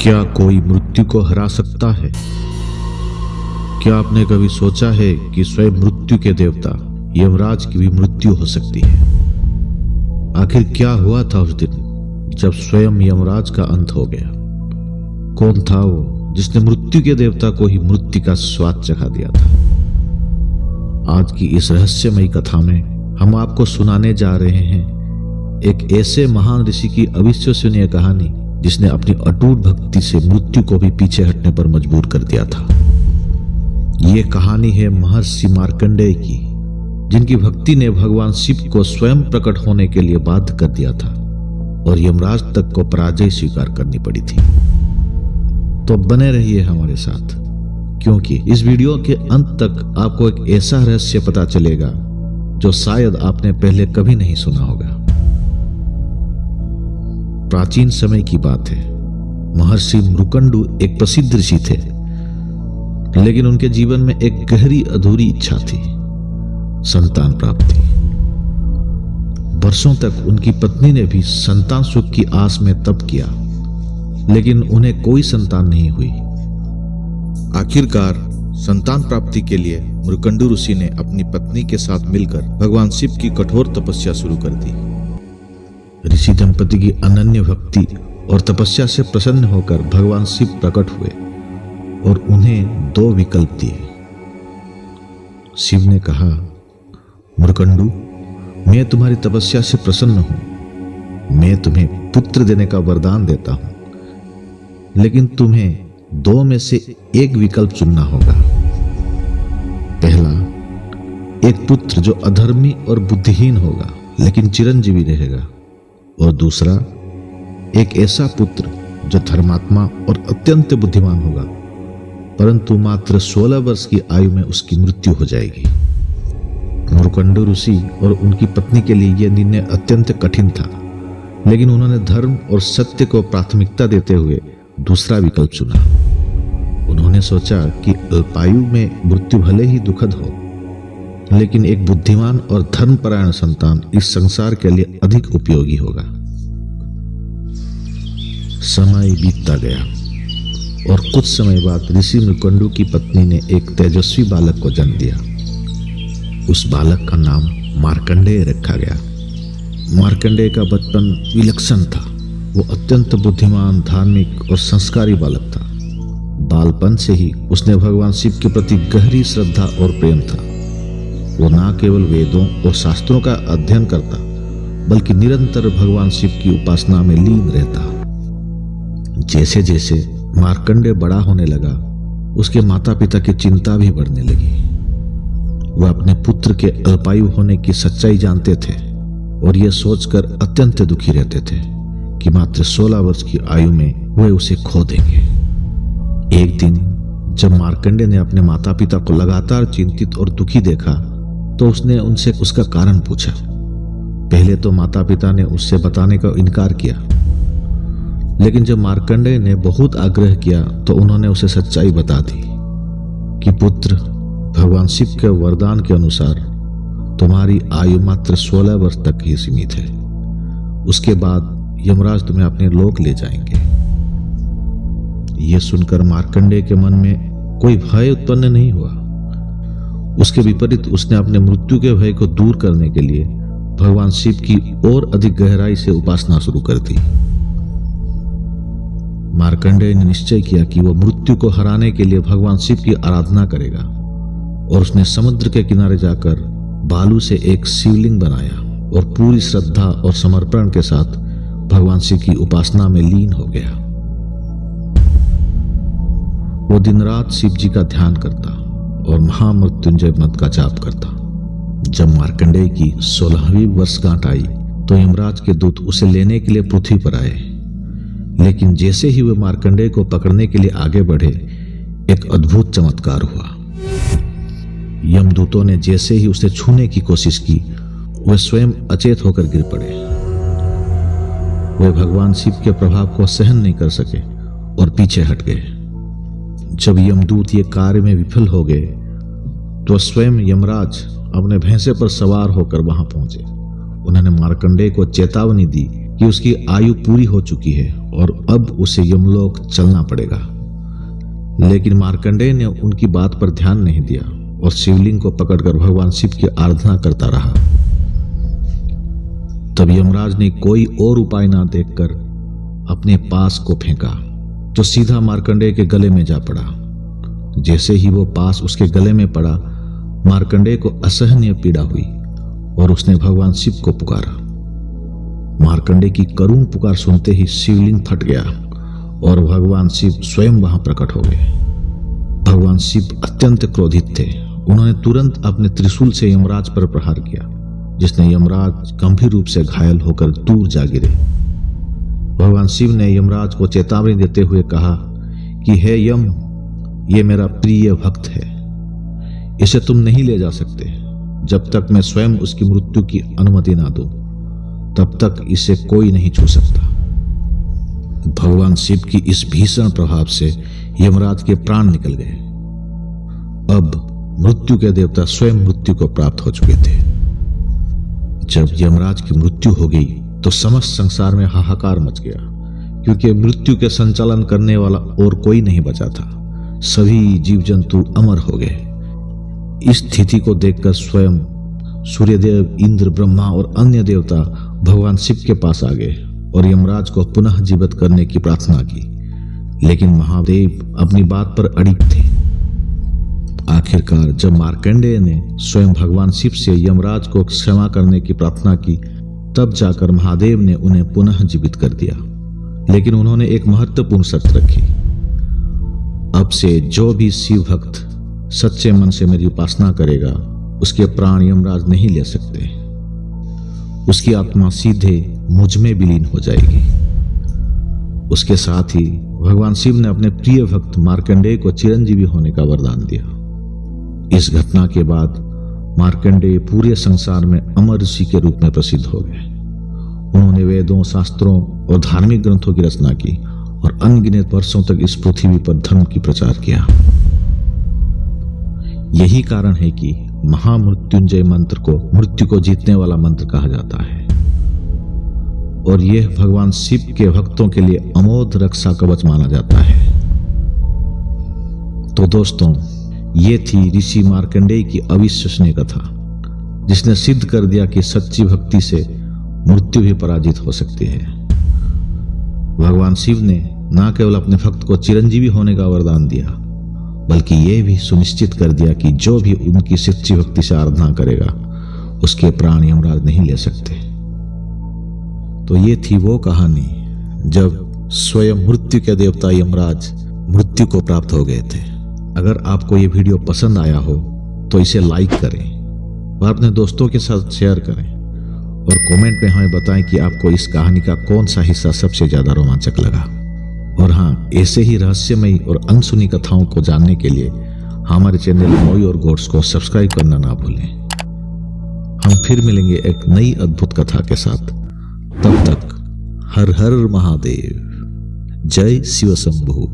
क्या कोई मृत्यु को हरा सकता है? क्या आपने कभी सोचा है कि स्वयं मृत्यु के देवता यमराज की भी मृत्यु हो सकती है? आखिर क्या हुआ था उस दिन जब स्वयं यमराज का अंत हो गया? कौन था वो जिसने मृत्यु के देवता को ही मृत्यु का स्वाद चखा दिया था? आज की इस रहस्यमयी कथा में हम आपको सुनाने जा रहे हैं एक ऐसे महान ऋषि की अविश्वसनीय कहानी जिसने अपनी अटूट भक्ति से मृत्यु को भी पीछे हटने पर मजबूर कर दिया था। ये कहानी है महर्षि मार्कंडेय की, जिनकी भक्ति ने भगवान शिव को स्वयं प्रकट होने के लिए बाध्य कर दिया था और यमराज तक को पराजय स्वीकार करनी पड़ी थी। तो बने रहिए हमारे साथ, क्योंकि इस वीडियो के अंत तक आपको एक ऐसा रहस्य पता चलेगा जो शायद आपने पहले कभी नहीं सुना होगा। प्राचीन समय की बात है। महर्षि मृकंडु एक प्रसिद्ध ऋषि थे, लेकिन उनके जीवन में एक गहरी अधूरी इच्छा थी, संतान प्राप्ति। वर्षों तक उनकी पत्नी ने भी संतान सुख की आस में तप किया, लेकिन उन्हें कोई संतान नहीं हुई। आखिरकार संतान प्राप्ति के लिए मृकंडु ऋषि ने अपनी पत्नी के साथ मिलकर भगवान शिव की कठोर तपस्या शुरू कर दी। ऋषि दंपति की अनन्य भक्ति और तपस्या से प्रसन्न होकर भगवान शिव प्रकट हुए और उन्हें दो विकल्प दिए। शिव ने कहा, मृकंडु, मैं तुम्हारी तपस्या से प्रसन्न हूं। मैं तुम्हें पुत्र देने का वरदान देता हूं, लेकिन तुम्हें दो में से एक विकल्प चुनना होगा। पहला, एक पुत्र जो अधर्मी और बुद्धिहीन होगा लेकिन चिरंजीवी रहेगा, और दूसरा, एक ऐसा पुत्र जो धर्मात्मा और अत्यंत बुद्धिमान होगा, परंतु मात्र 16 वर्ष की आयु में उसकी मृत्यु हो जाएगी। मृकंडु ऋषि और उनकी पत्नी के लिए यह निर्णय अत्यंत कठिन था, लेकिन उन्होंने धर्म और सत्य को प्राथमिकता देते हुए दूसरा विकल्प चुना। उन्होंने सोचा कि अल्पायु में मृत्यु भले ही दुखद हो, लेकिन एक बुद्धिमान और धर्मपरायण संतान इस संसार के लिए अधिक उपयोगी होगा। समय बीतता गया और कुछ समय बाद ऋषि मृकंडु की पत्नी ने एक तेजस्वी बालक को जन्म दिया। उस बालक का नाम मार्कंडेय रखा गया। मार्कंडेय का बचपन विलक्षण था। वो अत्यंत बुद्धिमान, धार्मिक और संस्कारी बालक था। बालपन से ही उसने भगवान शिव के प्रति गहरी श्रद्धा और प्रेम था। वो न केवल वेदों और शास्त्रों का अध्ययन करता, बल्कि निरंतर भगवान शिव की उपासना में लीन रहता। जैसे जैसे मार्कंडेय बड़ा होने लगा, उसके माता पिता की चिंता भी बढ़ने लगी। वह अपने पुत्र के अल्पायु होने की सच्चाई जानते थे और यह सोचकर अत्यंत दुखी रहते थे कि मात्र 16 वर्ष की आयु में वे उसे खो देंगे। एक दिन जब मार्कंडेय ने अपने माता पिता को लगातार चिंतित और दुखी देखा, तो उसने उनसे उसका कारण पूछा। पहले तो माता पिता ने उससे बताने का इनकार किया, लेकिन जब मार्कंडेय ने बहुत आग्रह किया तो उन्होंने उसे सच्चाई बता दी कि पुत्र, भगवान शिव के वरदान के अनुसार तुम्हारी आयु मात्र 16 वर्ष तक ही सीमित है। उसके बाद यमराज तुम्हें अपने लोक ले जाएंगे। यह सुनकर मार्कंडेय के मन में कोई भय उत्पन्न नहीं हुआ। उसके विपरीत उसने अपने मृत्यु के भय को दूर करने के लिए भगवान शिव की और अधिक गहराई से उपासना शुरू कर दी। मार्कंडेय ने निश्चय किया कि वह मृत्यु को हराने के लिए भगवान शिव की आराधना करेगा, और उसने समुद्र के किनारे जाकर बालू से एक शिवलिंग बनाया और पूरी श्रद्धा और समर्पण के साथ भगवान शिव की उपासना में लीन हो गया। वो दिन रात शिव जी का ध्यान करता और महामृत्युंजय मंत्र का जाप करता। जब मार्कंडेय की 16वीं वर्षगांठ आई तो यमराज के दूत उसे लेने के लिए पृथ्वी पर आए, लेकिन जैसे ही वे मार्कंडेय को पकड़ने के लिए आगे बढ़े, एक अद्भुत चमत्कार हुआ। यमदूतों ने जैसे ही उसे छूने की कोशिश की, वे स्वयं अचेत होकर गिर पड़े। वे भगवान शिव के प्रभाव को सहन नहीं कर सके और पीछे हट गए। जब यमदूत ये कार्य में विफल हो गए, तो स्वयं यमराज अपने भैंसे पर सवार होकर वहां पहुंचे। उन्होंने मार्कंडेय को चेतावनी दी कि उसकी आयु पूरी हो चुकी है और अब उसे यमलोक चलना पड़ेगा। लेकिन मार्कंडेय ने उनकी बात पर ध्यान नहीं दिया और शिवलिंग को पकड़कर भगवान शिव की आराधना करता रहा। तब यमराज ने कोई और उपाय ना देखकर अपने पास को फेंका, जो सीधा मार्कंडेय के गले में जा पड़ा। जैसे ही वो पास उसके गले में पड़ा, मार्कंडेय को असहनीय पीड़ा हुई और उसने भगवान शिव को पुकारा। मार्कंडेय की करुण पुकार सुनते ही शिवलिंग फट गया और भगवान शिव स्वयं वहां प्रकट हो गए। भगवान शिव अत्यंत क्रोधित थे। उन्होंने तुरंत अपने त्रिशूल से यमराज पर प्रहार किया, जिसने यमराज गंभीर रूप से घायल होकर दूर जा गिरे। भगवान शिव ने यमराज को चेतावनी देते हुए कहा कि हे यम, ये मेरा प्रिय भक्त है, इसे तुम नहीं ले जा सकते। जब तक मैं स्वयं उसकी मृत्यु की अनुमति ना दूं, तब तक इसे कोई नहीं छू सकता। भगवान शिव की इस भीषण प्रभाव से यमराज के प्राण निकल गए। अब मृत्यु के देवता स्वयं मृत्यु को प्राप्त हो चुके थे। जब यमराज की मृत्यु हो गई तो समस्त संसार में हाहाकार मच गया, क्योंकि मृत्यु के संचालन करने वाला और कोई नहीं बचा था। सभी जीव जंतु अमर हो गए। इस स्थिति को देखकर स्वयं सूर्यदेव, इंद्र, ब्रह्मा और अन्य देवता भगवान शिव के पास आ गए और यमराज को पुनः जीवित करने की प्रार्थना की। लेकिन महादेव अपनी बात पर अड़िग थे। आखिरकार जब मार्कंडेय ने स्वयं भगवान शिव से यमराज को क्षमा करने की प्रार्थना की, तब जाकर महादेव ने उन्हें पुनः जीवित कर दिया। लेकिन उन्होंने एक महत्वपूर्ण शर्त रखी। अब से जो भी शिव भक्त सच्चे मन से मेरी उपासना करेगा, उसके प्राण यमराज नहीं ले सकते। उसकी आत्मा सीधे मुझ में विलीन हो जाएगी। उसके साथ ही भगवान शिव ने अपने प्रिय भक्त मार्कंडेय को चिरंजीवी होने का वरदान दिया। इस घटना के बाद मार्कंडेय पूरे संसार में अमर ऋषि के रूप में प्रसिद्ध हो गए। उन्होंने वेदों, शास्त्रों और धार्मिक ग्रंथों की रचना की और अनगिनत वर्षों तक इस पृथ्वी पर धर्म की प्रचार किया। यही कारण है कि महामृत्युंजय मंत्र को मृत्यु को जीतने वाला मंत्र कहा जाता है और यह भगवान शिव के भक्तों के लिए अमोघ रक्षा कवच माना जाता है। तो दोस्तों, ये थी ऋषि मार्कंडेय की अविश्वसनीय कथा, जिसने सिद्ध कर दिया कि सच्ची भक्ति से मृत्यु भी पराजित हो सकती है। भगवान शिव ने न केवल अपने भक्त को चिरंजीवी होने का वरदान दिया, बल्कि यह भी सुनिश्चित कर दिया कि जो भी उनकी सच्ची भक्ति से आराधना करेगा, उसके प्राण यमराज नहीं ले सकते। तो ये थी वो कहानी जब स्वयं मृत्यु के देवता यमराज मृत्यु को प्राप्त हो गए थे। अगर आपको ये वीडियो पसंद आया हो तो इसे लाइक करें और अपने दोस्तों के साथ शेयर करें और कमेंट में हमें बताएं कि आपको इस कहानी का कौन सा हिस्सा सबसे ज्यादा रोमांचक लगा। और हाँ, ऐसे ही रहस्यमयी और अनसुनी कथाओं को जानने के लिए हमारे चैनल मौई और गोड्स को सब्सक्राइब करना ना भूलें। हम फिर मिलेंगे एक नई अद्भुत कथा के साथ। तब तक हर हर महादेव, जय शिव शंभु।